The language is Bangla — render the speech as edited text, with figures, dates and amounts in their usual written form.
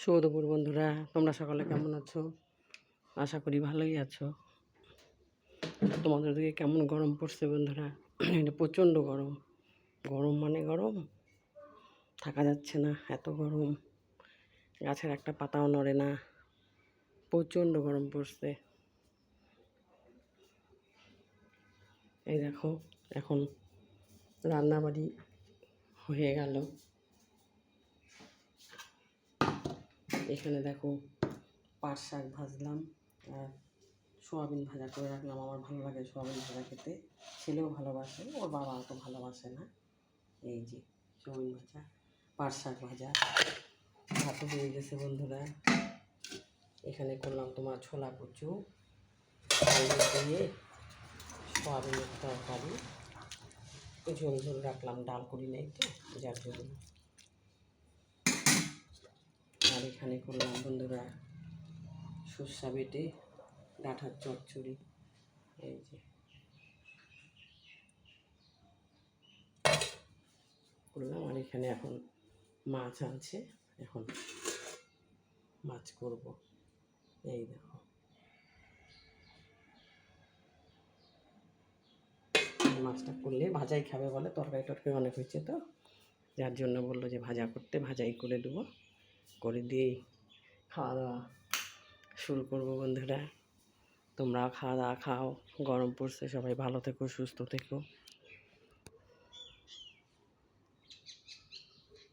শুভ দুপুর বন্ধুরা, তোমরা সকলে কেমন আছো? আশা করি ভালোই আছো। তোমাদের দিকে কেমন গরম পড়ছে বন্ধুরা? এটা প্রচণ্ড গরম। গরম মানে গরম, থাকা যাচ্ছে না, এত গরম। গাছের একটা পাতাও নড়ে না, প্রচণ্ড গরম পড়ছে। এই দেখো, এখন রান্নাবাড়ি হয়ে গেল। এখানে দেখো পাট শাক ভাজলাম আর সোয়াবিন ভাজা করে রাখলাম। আমার ভালো লাগে সোয়াবিন ভাজা খেতে, ছেলেও ভালোবাসে, ওর বাবা অত ভালোবাসে না। এই যে সোয়াবিন ভাজা, পাট শাক ভাজা, ভাতও হয়ে গেছে বন্ধুরা। এখানে করলাম তোমার ছোলা কচু, আলু দিয়ে সোয়াবিনের তরকারি, ঝোল ঝোল রাখলাম, ডাল করি নেই তো যার জন্য। আর এখানে করলাম বন্ধুরা সর্ষা বেটে ডাঁটার চচ্চড়ি। এই যে করলাম। আর এখানে এখন মাছ আনছে, এখন মাছ করব। এই দেখো, মাছটা করলে ভাজাই খাবে বলে, তরকারি টরকারি অনেক হয়েছে তো, যার জন্য বললো যে ভাজা করতে, ভাজাই করে দেবো। করে দিয়েই খাওয়া দাওয়া শুরু করবো বন্ধুরা। তোমরাও খাওয়া দাওয়া খাও, গরম পড়ছে, সবাই ভালো থেকো, সুস্থ থেকো।